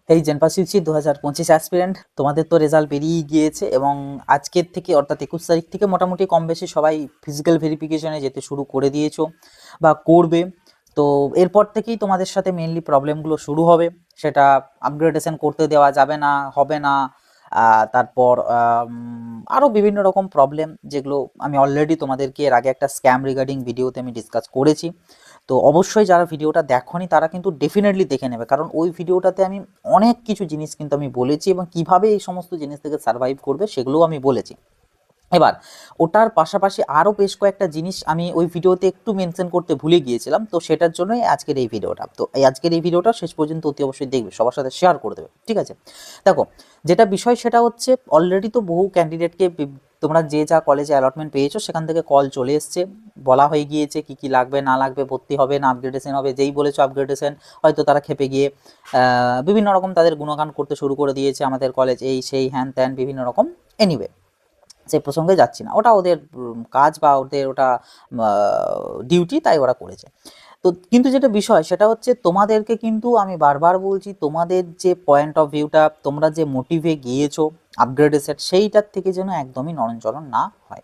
এই জেনপাস ইউসি 2025 অ্যাসপিরেন্ট, তোমাদের তো রেজাল্ট বেরিয়ে গিয়েছে এবং আজকের থেকে অর্থাৎ 21 তারিখ থেকে মোটামুটি কম বেশি সবাই ফিজিক্যাল ভেরিফিকেশনে যেতে শুরু করে দিয়েছো বা করবে। তো এরপর থেকেই তোমাদের সাথে মেনলি প্রবলেমগুলো শুরু হবে, সেটা আপগ্রেডেশন করতে দেওয়া যাবে না, হবে না। তারপর আরও বিভিন্ন রকম প্রবলেম, যেগুলো আমি অলরেডি তোমাদেরকে এর আগে একটা স্ক্যাম রিগার্ডিং ভিডিওতে আমি ডিসকাস করেছি। তো অবশ্যই যারা ভিডিওটা দেখোনি তারা কিন্তু ডেফিনেটলি দেখে নেবে, কারণ ওই ভিডিওটাতে আমি অনেক কিছু জিনিস কিন্তু আমি বলেছি এবং কিভাবে এই সমস্ত জিনিস থেকে সার্ভাইভ করবে সেগুলোও আমি বলেছি। এবার ওটার পাশাপাশি আরও বেশ কয়েকটা জিনিস আমি ওই ভিডিওতে একটু মেনশন করতে ভুলে গিয়েছিলাম, তো সেটার জন্যই আজকের এই ভিডিওটা। তো এই আজকের এই ভিডিওটা শেষ পর্যন্ত অতি অবশ্যই দেখবে, সবার সাথে শেয়ার করে দেবে, ঠিক আছে? দেখো, যেটা বিষয় সেটা হচ্ছে অলরেডি তো বহু ক্যান্ডিডেটকে তোমরা যে যা কলেজে অ্যালটমেন্ট পেয়েছো সেখান থেকে কল চলে এসছে, বলা হয়ে গিয়েছে কি কি লাগবে না লাগবে, ভর্তি হবে না আপগ্রেডেশন হবে। যেই বলেছো আপগ্রেডেশন, হয়তো তারা খেপে গিয়ে বিভিন্ন রকম তাদের গুণগান করতে শুরু করে দিয়েছে, আমাদের কলেজ এই সেই হ্যান ত্যান বিভিন্ন রকম। এনিওয়ে, সেই প্রসঙ্গে যাচ্ছি না, ওটা ওদের কাজ বা ওদের ওটা ডিউটি, তাই ওরা করেছে। তো কিন্তু যেটা বিষয় সেটা হচ্ছে তোমাদেরকে কিন্তু আমি বারবার বলছি, তোমাদের যে পয়েন্ট অফ ভিউটা, তোমরা যে মোটিভে গিয়েছো আপগ্রেডেশন, সেইটার থেকে যেন একদমই নড়নচলন না হয়।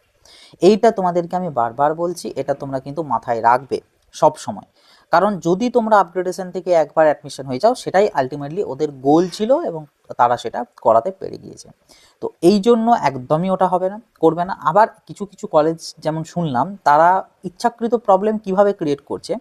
এইটা তোমাদেরকে আমি বারবার বলছি, এটা তোমরা কিন্তু মাথায় রাখবে সব সময়। কারণ যদি তোমরা আপগ্রেডেশন থেকে একবার অ্যাডমিশন হয়ে যাও, সেটাই আলটিমেটলি ওদের গোল ছিল এবং তারা সেটা করাতে পেরে গিয়েছে। তো এই জন্য একদমই ওটা হবে না, করবে না। আবার কিছু কিছু কলেজ যেমন শুনলাম, তারা ইচ্ছাকৃত প্রবলেম কিভাবে ক্রিয়েট করছে,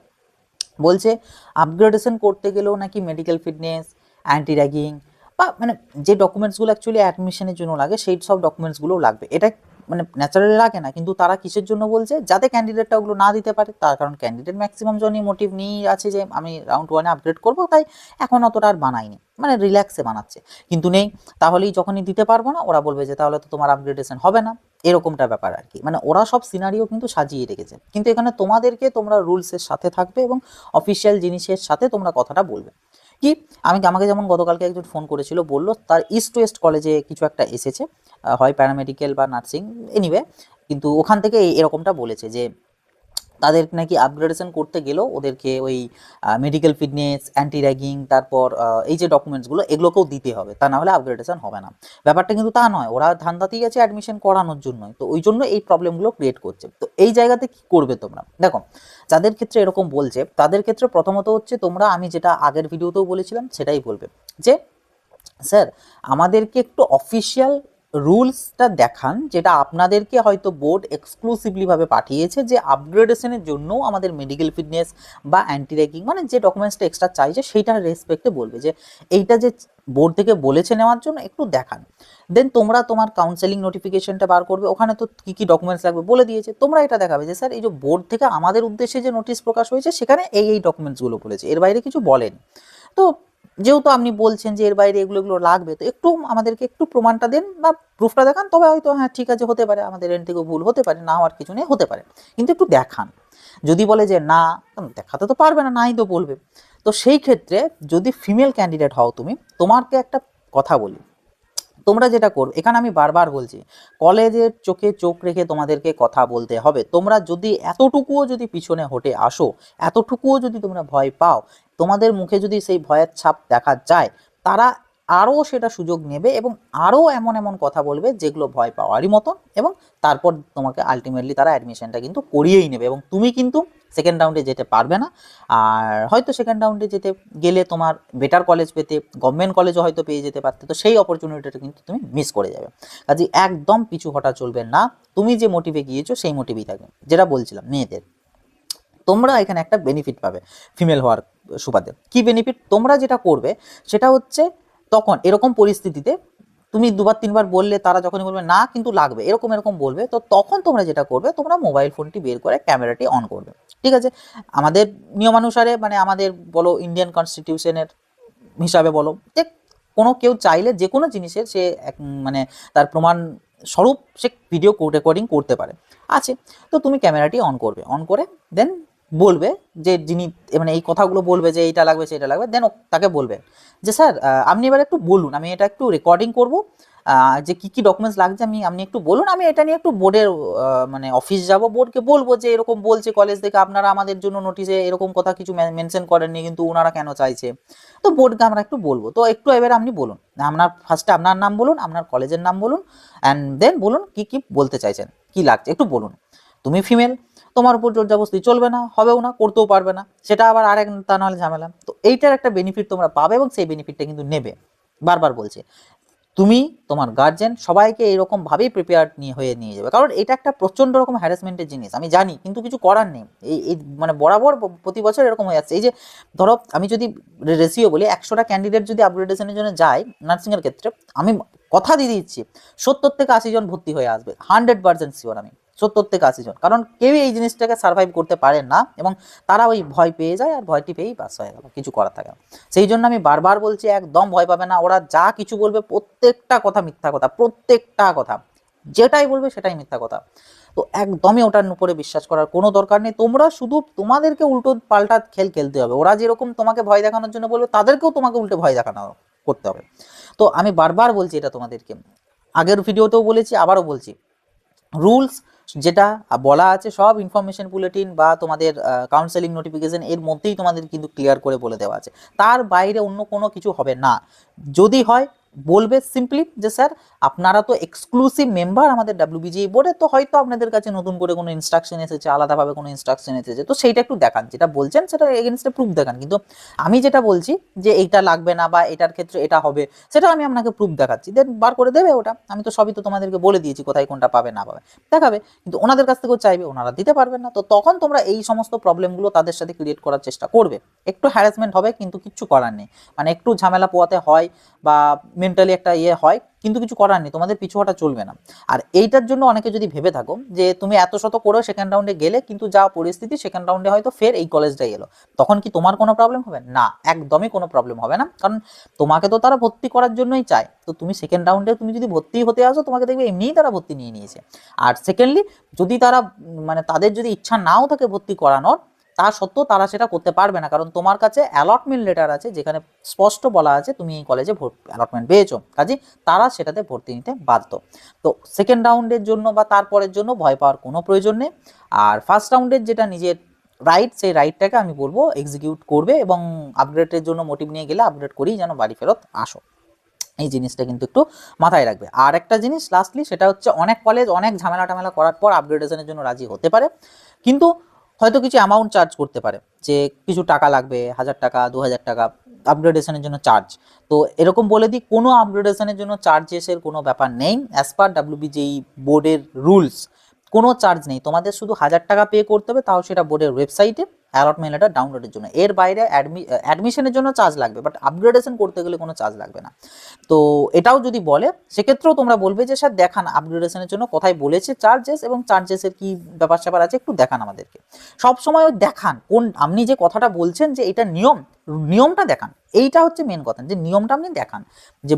বলছে আপগ্রেডেশন করতে গেলেও নাকি মেডিকেল ফিটনেস, অ্যান্টি র্যাগিং বা মানে যে ডকুমেন্টসগুলো অ্যাকচুয়ালি অ্যাডমিশনের জন্য লাগে সেই সব ডকুমেন্টসগুলোও লাগবে। এটা মানে ন্যাচারালি লাগে না, কিন্তু তারা কিসের জন্য বলছে, যাতে ক্যান্ডিডেটটা ওগুলো না দিতে পারে। তার কারণ ক্যান্ডিডেট ম্যাক্সিমাম জনই মোটিভ নিয়ে আছে যে আমি রাউন্ড ওয়ানে আপগ্রেড করবো, তাই এখন অতটা আর বানাইনি, মানে রিল্যাক্সে বানাচ্ছে। কিন্তু নেই, তাহলেই যখনই দিতে পারবো না ওরা বলবে যে তাহলে তো তোমার আপগ্রেডেশন হবে না, এরকমটা ব্যাপার আর কি। মানে ওরা সব সিনারিও কিন্তু সাজিয়ে রেখেছে, কিন্তু এখানে তোমাদেরকে তোমরা রুলসের সাথে থাকবে এবং অফিসিয়াল জিনিসের সাথে তোমরা কথাটা বলবে। কি, আমাকে যেমন গতকালকে একজন ফোন করেছিল, বললো তার ইস্ট ওয়েস্ট কলেজে কিছু একটা এসেছে, হয় প্যারামেডিক্যাল বা নার্সিং, এনিওয়ে, কিন্তু ওখান থেকে এরকমটা বলেছে যে তাদের নাকি আপগ্রেডেশন করতে গেলেও ওদেরকে ওই মেডিকেল ফিটনেস, অ্যান্টি র্যাগিং, তারপর এই যে ডকুমেন্টসগুলো এগুলোকেও দিতে হবে, তা না হলে আপগ্রেডেশন হবে না। ব্যাপারটা কিন্তু তা নয়, ওরা ধান্দাতেই আছে অ্যাডমিশন করানোর জন্যই, তো ওই জন্য এই প্রবলেমগুলো ক্রিয়েট করছে। তো এই জায়গাতে কি করবে তোমরা, দেখো, যাদের ক্ষেত্রে এরকম বলছে তাদের ক্ষেত্রে প্রথমত হচ্ছে তোমরা, আমি যেটা আগের ভিডিওতেও বলেছিলাম সেটাই বলবে যে স্যার আমাদেরকে একটু অফিসিয়াল রুলসটা দেখান, যেটা আপনাদেরকে হয়তো বোর্ড এক্সক্লুসিভলিভাবে পাঠিয়েছে, যে আপগ্রেডেশনের জন্য আমাদের মেডিকেল ফিটনেস বা অ্যান্টি র্যাগিং মানে যে ডকুমেন্টসটা এক্সট্রা চাইছে সেইটার রেসপেক্টে বলবে যে এইটা যে বোর্ড থেকে বলেছে নেওয়ার জন্য একটু দেখান। দেন তোমরা তোমার কাউন্সেলিং নোটিফিকেশনটা বার করবে, ওখানে তো কী কী ডকুমেন্টস লাগবে বলে দিয়েছে, তোমরা এটা দেখাবে যে স্যার এই যে বোর্ড থেকে আমাদের উদ্দেশ্যে যে নোটিশ প্রকাশ হয়েছে সেখানে এই ডকুমেন্টসগুলো বলেছে, এর বাইরে কিছু বলেনি। তো যেহেতু আপনি বলছেন যে এর বাইরে এগুলো এগুলো লাগবে, তো একটু আমাদেরকে একটু প্রমাণটা দেন বা প্রুফটা দেখান, তবে হয়তো হ্যাঁ ঠিক আছে, হতে পারে আমাদের এন্ড থেকেও ভুল হতে পারে, না হওয়ার কিছু নেই, হতে পারে, কিন্তু একটু দেখান। যদি বলে যে না, দেখাতে তো পারবে না, নাই তো বলবে। তো সেই ক্ষেত্রে যদি ফিমেল ক্যান্ডিডেট হও তুমি, তোমাকে একটা কথা বলি, তোমরা যেটা করো, এখানে আমি বারবার বলছি, কলেজের চোখে চোখ রেখে তোমাদেরকে কথা বলতে হবে। তোমরা যদি এতটুকুও যদি পিছনে হটে আসো, এতটুকুও যদি তোমরা ভয় পাও, তোমাদের মুখে যদি সেই ভয়ের ছাপ দেখা যায়, তারা আরও সেটা সুযোগ নেবে এবং আরও এমন এমন কথা বলবে যেগুলো ভয় পাওয়ারই মতন, এবং তারপর তোমাকে আলটিমেটলি তারা অ্যাডমিশনটা কিন্তু করিয়েই নেবে এবং তুমি কিন্তু সেকেন্ড রাউন্ডে যেতে পারবে না। আর হয়তো সেকেন্ড রাউন্ডে যেতে গেলে তোমার বেটার কলেজ পেতে, গভর্নমেন্ট কলেজও হয়তো পেয়ে যেতে পারতে, তো সেই অপরচুনিটিটা কিন্তু তুমি মিস করে যাবে। কাজে একদম পিছু হটা চলবে না, তুমি যে মোটিভে গিয়েছো সেই মোটিভেই থাকবে। যেটা বলছিলাম মেয়েদের, তোমরা এখানে একটা বেনিফিট পাবে ফিমেল হওয়ার সুবাদে। কি বেনিফিট তোমরা যেটা করবে সেটা হচ্ছে, তখন এরকম পরিস্থিতিতে তুমি দুবার তিনবার বললে, তারা যখনই বলবে না কিন্তু লাগবে এরকম এরকম বলবে, তো তখন তোমরা যেটা করবে, তোমরা মোবাইল ফোনটি বের করে ক্যামেরাটি অন করবে। ঠিক আছে, আমাদের নিয়মানুসারে, মানে আমাদের বলো ইন্ডিয়ান কনস্টিটিউশনের হিসাবে বলো, যে কোনো কেউ চাইলে যে কোনো জিনিসের সে মানে তার প্রমাণ স্বরূপ সে ভিডিও রেকর্ডিং করতে পারে, আছে। তো তুমি ক্যামেরাটি অন করবে, অন করে দেন বলবে যে যিনি মানে এই কথাগুলো বলবে যে এইটা লাগবে সেটা লাগবে, দেন তাকে বলবে যে স্যার আপনি এবার একটু বলুন, আমি এটা একটু রেকর্ডিং করব, যে কি কি ডকুমেন্টস লাগছে আপনি একটু বলুন, আমি এটা নিয়ে একটু বোর্ডের মানে অফিস যাব, বোর্ডকে বলবো যে এরকম বলছে কলেজ থেকে, আপনারা আমাদের জন্য নোটিশে এরকম কথা কিছু মেনশন করেননি, কিন্তু ওনারা কেন চাইছে। তো বোর্ডকে আমরা একটু বলবো। তো একটু এবারে আপনি বলুন, আপনার ফার্স্টে আপনার নাম বলুন, আপনার কলেজের নাম বলুন, অ্যান্ড দেন বলুন কি কি বলতে চাইছেন, কি লাগছে একটু বলুন। তুমি ফিমেল, তোমার উপর জোর জবরদস্তি চলবে না, হবেও না, করতেও পারবে না, সেটা আবার আরেক তা নাহলে ঝামেলা। তো এইটার একটা বেনিফিট তোমরা পাবে এবং সেই বেনিফিটটা কিন্তু নেবে। বারবার বলছে, তুমি, তোমার গার্জেন সবাইকে এরকম ভাবেই প্রিপেয়ার নিয়ে যাবে, কারণ এটা একটা প্রচন্ড রকম হ্যারাসমেন্টের জিনিস আমি জানি, কিন্তু কিছু করার নেই। এই মানে বরাবর প্রতি বছর এরকম হয়ে যাচ্ছে। এই যে ধরো আমি যদি রেশিও বলি, 100টা ক্যান্ডিডেট যদি আপগ্রেডেশনের জন্য যায় নার্সিংয়ের ক্ষেত্রে, আমি কথা দিয়ে দিচ্ছি 70 থেকে 80 জন ভর্তি হয়ে আসবে, 100% শিওর আমি। 70 থেকে 80 জন, কারণ কেউই এই জিনিসটাকে সার্ভাইভ করতে পারে না, এবং তারা ওই ভয় পেয়ে যায়, আর ভয়টি পেয়েই পাস হয়ে গেল, কিছু করার থাকে না। সেই জন্য আমি বারবার বলছি, একদম ভয় পাবে না, ওরা যা কিছু বলবে প্রত্যেকটা কথা মিথ্যা কথা, প্রত্যেকটা কথা, যেটাই বলবে সেটাই মিথ্যা কথা। তো একদমই ওটার উপরে বিশ্বাস করার কোনো দরকার নেই। তোমরা শুধু তোমাদেরকে উল্টো পাল্টা খেলতে হবে, ওরা যেরকম তোমাকে ভয় দেখানোর জন্য বলবে, তাদেরকেও তোমাকে উল্টে ভয় দেখানো করতে হবে। তো আমি বারবার বলছি এটা তোমাদেরকে, আগের ভিডিওতেও বলেছি, আবারও বলছি, রুলস যেটা বলা আছে সব ইনফরমেশন বুলেটিন বা তোমাদের কাউন্সেলিং নোটিফিকেশন এর মধ্যেই তোমাদের কিন্তু ক্লিয়ার করে বলে দেওয়া আছে, তার বাইরে অন্য কোনো কিছু হবে না। যদি হয় বলবে সিম্পলি যে স্যার আপনারা তো এক্সক্লুসিভ মেম্বার আমাদের ডাব্লিউবিজিএ বোর্ডে, তো হয়তো আপনাদের কাছে নতুন করে কোনো ইনস্ট্রাকশন এসেছে, আলাদাভাবে কোনো ইনস্ট্রাকশন এসেছে, তো সেইটা একটু দেখান, যেটা বলছেন সেটা এগেনস্টে প্রুফ দেখান। কিন্তু আমি যেটা বলছি যে এইটা লাগবে না বা এটার ক্ষেত্রে এটা হবে, সেটা আমি আপনাকে প্রুফ দেখাচ্ছি, দেন বার করে দেবে ওটা। আমি তো সবই তো তোমাদেরকে বলে দিয়েছি কোথায় কোনটা পাবে না পাবে, দেখাবে। কিন্তু ওনাদের কাছ থেকেও চাইবে, ওনারা দিতে পারবেন না, তো তখন তোমরা এই সমস্ত প্রবলেমগুলো তাদের সাথে ক্রিয়েট করার চেষ্টা করবে। একটু হ্যারাসমেন্ট হবে, কিন্তু কিচ্ছু করার নেই, মানে একটু ঝামেলা পোয়াতে হয় বা মেন্টালি একটা হয়, কিন্তু কিছু করার নেই, তোমাদের পিছু হটা চলবে না। আর এইটার জন্য অনেকে যদি ভেবে থাকো যে তুমি এত শত করেও সেকেন্ড রাউন্ডে গেলে, কিন্তু যা পরিস্থিতি সেকেন্ড রাউন্ডে হয়তো ফের এই কলেজটাই এলো, তখন কি তোমার কোনো প্রবলেম হবে না? একদমই কোনো প্রবলেম হবে না, কারণ তোমাকে তো তারা ভর্তি করার জন্যই চায়। তো তুমি সেকেন্ড রাউন্ডে তুমি যদি ভর্তি হতে আসো, তোমাকে দেখবে এমনিই তারা ভর্তি নিয়ে নিয়েছে। আর সেকেন্ডলি, যদি তারা মানে তাদের যদি ইচ্ছা নাও থাকে ভর্তি করানোর, তা সত্ত্বেও তারা সেটা করতে পারবে না, কারণ তোমার কাছে অ্যালটমেন্ট লেটার আছে, যেখানে স্পষ্ট বলা আছে তুমি এই কলেজে অ্যালটমেন্ট পেয়েছো, কাজে তারা সেটাতে ভর্তি নিতে বাধ্য। তো সেকেন্ড রাউন্ডের জন্য বা তারপরের জন্য ভয় পাওয়ার কোনো প্রয়োজন নেই। আর ফার্স্ট রাউন্ডের যেটা নিজের রাইট, সেই রাইটটাকে আমি বলবো এক্সিকিউট করবে, এবং আপগ্রেডের জন্য মোটিভ নিয়ে গেলে আপগ্রেড করেই যেন বাড়ি ফেরত আসো, এই জিনিসটা কিন্তু একটু মাথায় রাখবে। আর একটা জিনিস লাস্টলি, সেটা হচ্ছে অনেক কলেজ অনেক ঝামেলা টামেলা করার পর আপগ্রেডেশনের জন্য রাজি হতে পারে, কিন্তু হয়তো কিছু অ্যামাউন্ট চার্জ করতে পারে, যে কিছু টাকা লাগবে, 1000 টাকা 2000 টাকা আপগ্রেডেশনের জন্য চার্জ। তো এরকম বলে দিই, কোনো আপগ্রেডেশনের জন্য চার্জেসের কোনো ব্যাপার নেই, অ্যাজ পার ডাব্লিউবিজেই বোর্ডের রুলস কোনো চার্জ নেই, তোমাদের শুধু 1000 টাকা পে করতে হবে, তাও সেটা বোর্ডের ওয়েবসাইটে অ্যালটমেন্ট লেটার ডাউনলোডের জন্য। এর বাইরে অ্যাডমিশনের জন্য চার্জ লাগবে, বাট আপগ্রেডেশন করতে গেলে কোনো চার্জ লাগবে না। তো এটাও যদি বলে, সেক্ষেত্রেও তোমরা বলবে যে স্যার দেখান আপগ্রেডেশনের জন্য কোথায় বলেছে চার্জেস, এবং চার্জেসের কি ব্যাপার স্যাপার আছে একটু দেখান আমাদেরকে। সবসময় দেখান, কোন আপনি যে কথাটা বলছেন যে এটা নিয়মটা দেখান, এইটা হচ্ছে মেন কথা, যে নিয়মটা আপনি দেখান। যে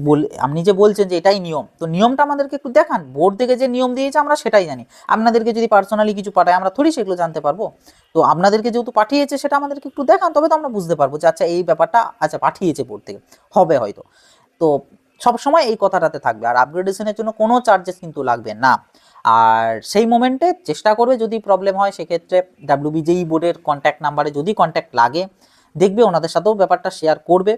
আপনি যে বলছেন যে এটাই নিয়ম, তো নিয়মটা আমাদেরকে একটু দেখান। বোর্ড থেকে যে নিয়ম দিয়েছে আমরা সেটাই জানি, আপনাদেরকে যদি পার্সোনালি কিছু পাঠায় আমরা থোড়ি সেগুলো জানতে পারবো। তো আপনাদেরকে যেহেতু পাঠিয়েছে, সেটা আমাদেরকে একটু দেখান, তবে তো আমরা বুঝতে পারবো যে আচ্ছা এই ব্যাপারটা আচ্ছা পাঠিয়েছে বোর্ড থেকে, হবে হয়তো। তো সবসময় এই কথাটাতে থাকবে। আর আপগ্রেডেশনের জন্য কোনো চার্জেস কিন্তু লাগবে না। আর সেই মোমেন্টে চেষ্টা করবে, যদি প্রবলেম হয় সেক্ষেত্রে ডাব্লিউবিজেই বোর্ডের কন্ট্যাক্ট নাম্বারে যদি কন্ট্যাক্ট লাগে, দেখবে ওনাদের সাথেও ব্যাপারটা শেয়ার করবে।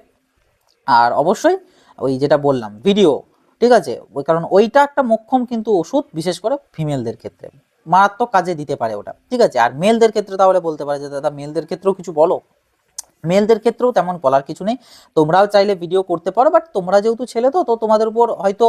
আর অবশ্যই ওই যেটা বললাম ভিডিও, ঠিক আছে, ওই কারণ ওইটা একটা মোক্ষম কিন্তু ওষুধ, বিশেষ করে ফিমেলদের ক্ষেত্রে মারাত্মক কাজে দিতে পারে ওটা, ঠিক আছে। আর মেলদের ক্ষেত্রে তাহলে বলতে পারে যে দাদা মেলদের ক্ষেত্রেও কিছু বলো, মেলদের ক্ষেত্রেও তেমন বলার কিছু নেই, তোমরাও চাইলে ভিডিও করতে পারো, বাট তোমরা যেহেতু ছেলে, তো তো তোমাদের উপর হয়তো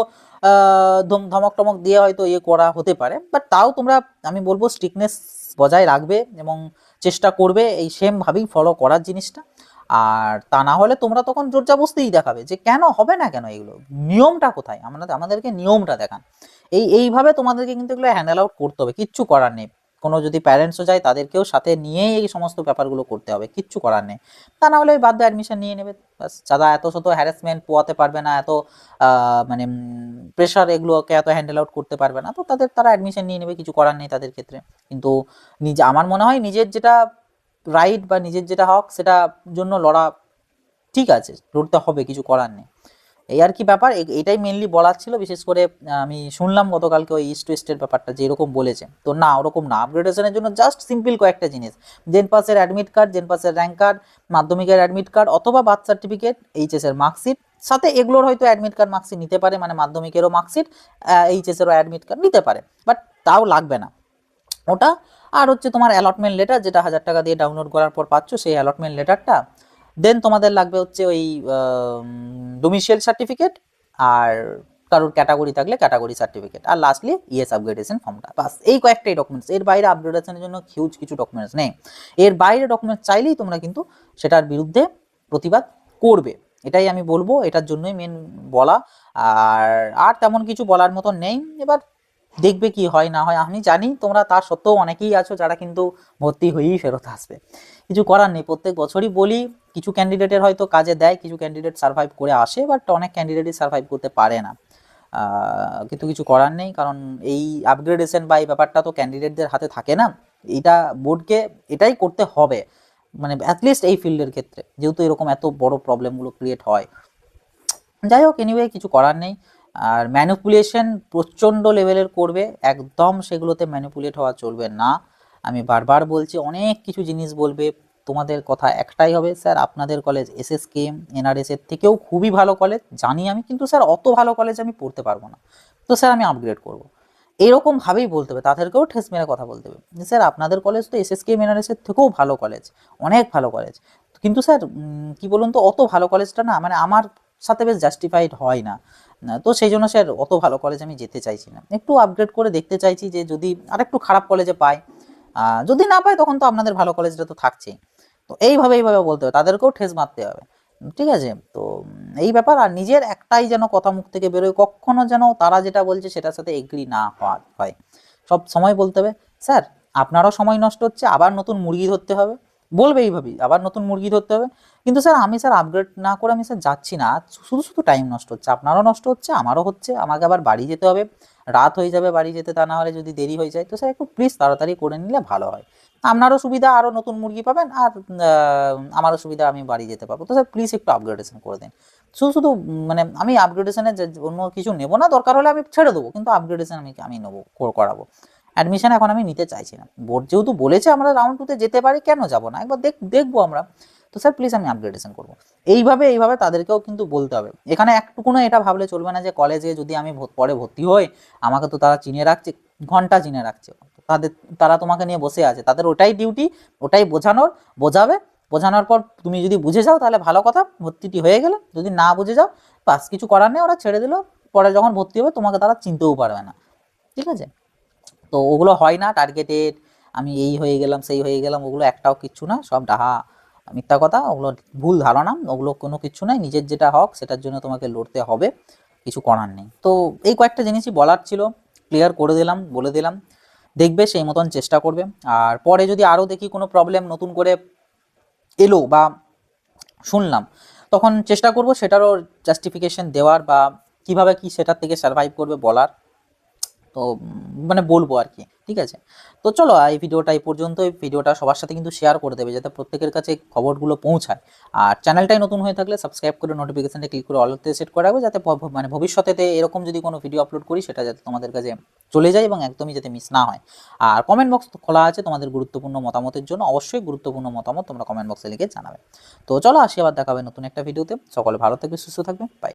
ধমক টমক দিয়ে হয়তো ইয়ে করা হতে পারে, বাট তাও তোমরা, আমি বলবো স্ট্রিকনেস বজায় রাখবে এবং চেষ্টা করবে এই সেম ভাবেই ফলো করার জিনিসটা। আর তা না হলে তোমরা তখন জোরজাবস্তিই দেখাবে, যে কেন হবে না, কেন এগুলো নিয়মটা কোথায়, আমাদেরকে নিয়মটা দেখান। এইভাবে তোমাদেরকে কিন্তু এগুলো হ্যান্ডেল আউট করতে হবে, কিচ্ছু করার নেই। কোনো যদি প্যারেন্টসও যায়, তাদেরকেও সাথে নিয়েই এই সমস্ত ব্যাপারগুলো করতে হবে, কিচ্ছু করার নেই। তা না হলে ওই বাধ্য অ্যাডমিশন নিয়ে নেবে, বাস। যারা এত শত হ্যারাসমেন্ট পোয়াতে পারবে না, এত মানে প্রেশার এগুলোকে এত হ্যান্ডেল আউট করতে পারবে না, তো তারা অ্যাডমিশন নিয়ে নেবে, কিছু করার নেই তাদের ক্ষেত্রে। কিন্তু আমার মনে হয় নিজের যেটা রাইট বা নিজের যেটা হক, সেটা জন্য লড়া ঠিক আছে, লড়তে হবে, কিছু করার নেই। এই আর কি ব্যাপার, এটাই মেনলি বলার ছিল। বিশেষ করে আমি শুনলাম গতকালকে ওই ইস্ট ওয়েস্টের ব্যাপারটা যে এরকম বলেছে, তো না ওরকম না, আপগ্রেডেশনের জন্য জাস্ট সিম্পল কয়েকটা জিনিস, জেন পাসের অ্যাডমিট কার্ড, জেন পাসের র্যাঙ্ক কার্ড, মাধ্যমিকের অ্যাডমিট কার্ড অথবা বার্থ সার্টিফিকেট, এইচএস এর মার্কশিট, সাথে এগুলোর হয়তো অ্যাডমিট কার্ড মার্কশিট নিতে পারে, মানে মাধ্যমিকেরও মার্কশিট, এইচএস এরও অ্যাডমিট কার্ড নিতে পারে, বাট তাও লাগবে না ওটা। আর হচ্ছে তোমার অ্যালটমেন্ট লেটার, যেটা 1000 টাকা দিয়ে ডাউনলোড করার পর পাচ্ছ, সেই অ্যালটমেন্ট লেটারটা। দেন তোমাদের লাগবে হচ্ছে ওই ডোমিসাইল সার্টিফিকেট, আর কারোর ক্যাটাগরি থাকলে ক্যাটাগরি সার্টিফিকেট, আর লাস্টলি ইএস আপগ্রেডেশন ফর্মটা। বাস এই কয়েকটাই ডকুমেন্টস, এর বাইরে আপগ্রেডেশনের জন্য হিউজ কিছু ডকুমেন্টস নেই। এর বাইরে ডকুমেন্টস চাইলেই তোমরা কিন্তু সেটার বিরুদ্ধে প্রতিবাদ করবে, এটাই আমি বলবো, এটার জন্যই মেন বলা। আর আর তেমন কিছু বলার মতো নেই। এবার দেখবে কি হয় না হয়, আমি জানি তোমরা তার সত্ত্বেও অনেকেই আছো যারা কিন্তু ভর্তি হয়েই ফেরত আসবে, কিছু করার নেই। প্রত্যেক বছরই বলি, কিছু ক্যান্ডিডেটের হয়তো কাজে দেয়, কিছু ক্যান্ডিডেট সার্ভাইভ করে আসে, বাট অনেক ক্যান্ডিডেটই সার্ভাইভ করতে পারে না। কিন্তু কিছু করার নেই, কারণ এই আপগ্রেডেশন বা এই ব্যাপারটা তো ক্যান্ডিডেটদের হাতে থাকে না, এইটা বোর্ডকে এটাই করতে হবে, মানে অ্যাটলিস্ট এই ফিল্ডের ক্ষেত্রে, যেহেতু এরকম এত বড় প্রবলেমগুলো ক্রিয়েট হয়। যাই হোক, এনিওয়ে কিছু করার নেই। আর ম্যানিপুলেশন প্রচণ্ড লেভেলের করবে, একদম সেগুলোতে ম্যানিপুলেট হওয়া চলবে না। আমি বারবার বলছি, অনেক কিছু জিনিস বলবে, তোমাদের কথা একটাই হবে, স্যার আপনাদের কলেজ এসএসকেএম এনআরএস এর থেকেও খুবই ভালো কলেজ জানি আমি, কিন্তু স্যার অত ভালো কলেজ আমি পড়তে পারবো না, তো স্যার আমি আপগ্রেড করবো, এরকমভাবেই বলতে হবে, তাদেরকেও ঠেস মেরে কথা বলতে হবে। স্যার আপনাদের কলেজ তো এসএসকেএম এনআরএস এর থেকেও ভালো কলেজ, অনেক ভালো কলেজ, কিন্তু স্যার কি বলুন তো, অত ভালো কলেজটা না মানে আমার সাথে বেশ জাস্টিফাইড হয় না, তো সেই জন্য স্যার অত ভালো কলেজ আমি যেতে চাইছি না, একটু আপগ্রেড করে দেখতে চাইছি, যে যদি আরেকটু খারাপ কলেজে পাই, যদি না পাই তখন তো আপনাদের ভালো কলেজটা তো থাকছেই। তো এইভাবে বলতে হবে, তাদেরকেও ঠেস মারতে হবে, ঠিক আছে? তো এই ব্যাপার। আর নিজের একটাই যেন কথা মুখ থেকে বেরোয়, কখনো যেন তারা যেটা বলছে সেটার সাথে এগ্রি না হয়, সব সময় বলতে হবে, স্যার আপনারও সময় নষ্ট হচ্ছে, আবার নতুন মুরগি ধরতে হবে, বলবে এইভাবেই, আবার নতুন মুরগি ধরতে হবে, কিন্তু স্যার আমি স্যার আপগ্রেড না করে আমি স্যার যাচ্ছি না, শুধু শুধু টাইম নষ্ট হচ্ছে, আপনারও নষ্ট হচ্ছে, আমারও হচ্ছে, আমাকে আবার বাড়ি যেতে হবে, রাত হয়ে যাবে বাড়ি যেতে, তা না হলে যদি দেরি হয়ে যায়, তো স্যার একটু প্লিজ তাড়াতাড়ি করে নিলে ভালো হয়, আপনারও সুবিধা, আরও নতুন মুরগি পাবেন, আর আমারও সুবিধা, আমি বাড়ি যেতে পারবো, তো স্যার প্লিজ একটু আপগ্রেডেশন করে দিন। শুধু শুধু মানে আমি আপগ্রেডেশনের অন্য কিছু নেবো না, দরকার হলে আমি ছেড়ে দেবো, কিন্তু আপগ্রেডেশন আমি নেবো, করাবো। অ্যাডমিশন এখন আমি নিতে চাইছি না, বোর্ড যেহেতু বলেছে আমরা রাউন্ড টুতে যেতে পারি, কেন যাব না, একবার দেখবো আমরা, তো স্যার প্লিজ আমি আপগ্রেডেশন করবো। এইভাবে তাদেরকেও কিন্তু বলতে হবে। এখানে একটুকুনো এটা ভাবলে চলবে না যে কলেজে যদি আমি পরে ভর্তি হই, আমাকে তো তারা চিনে রাখছে, ঘন্টা চিনে রাখছে, তারা তোমাকে নিয়ে বসে আছে, তাদের ওটাই ডিউটি, ওটাই বোঝাবে, বোঝানোর পর তুমি যদি বুঝে যাও তাহলে ভালো কথা, ভর্তিটি হয়ে গেলে, যদি না বুঝে যাও বাস কিছু করার নেই, ওরা ছেড়ে দিল, পরে যখন ভর্তি হবে তোমাকে তারা চিনতেও পারবে না, ঠিক আছে? তো ওগুলো হয় না, টার্গেটেড আমি এই হয়ে গেলাম সেই হয়ে গেলাম, ওগুলো একটাও কিচ্ছু না, সব ডাহা মিথ্যা কথা, ওগুলো ভুল ধারণা, ওগুলো কোনো কিছু নাই, নিজের যেটা হক সেটার জন্য তোমাকে লড়তে হবে, কিছু করার নেই। তো এই কয়েকটা জিনিসই বলার ছিল, ক্লিয়ার করে দিলাম, বলে দিলাম, দেখবে সেই মতন চেষ্টা করবে। আর পরে যদি আরও দেখি কোনো প্রবলেম নতুন করে এলো বা শুনলাম, তখন চেষ্টা করব সেটারও জাস্টিফিকেশন দেওয়ার, বা কিভাবে কি সেটার থেকে সার্ভাইভ করবে বলার, তো মানে বলবো আর কি, ঠিক আছে? তো চলো এই ভিডিওটা এই পর্যন্ত, এই ভিডিওটা সবার সাথে কিন্তু শেয়ার করে দেবে, যাতে প্রত্যেকের কাছে খবরগুলো পৌঁছায়। আর চ্যানেলটাই নতুন হয়ে থাকলে সাবস্ক্রাইব করে নোটিফিকেশনটা ক্লিক করে অলতে সেট করে রাখবে, যাতে মানে ভবিষ্যতে এরকম যদি কোনো ভিডিও আপলোড করি সেটা যাতে তোমাদের কাছে চলে যায় এবং একদমই যাতে মিস না হয়। আর কমেন্ট বক্স খোলা আছে তোমাদের গুরুত্বপূর্ণ মতামতের জন্য, অবশ্যই গুরুত্বপূর্ণ মতামত তোমরা কমেন্ট বক্সে লিখে জানাবে। তো চলো আসি, আবার দেখা হবে নতুন একটা ভিডিওতে, সকলে ভালো থাকবে, সুস্থ থাকবে, বাই।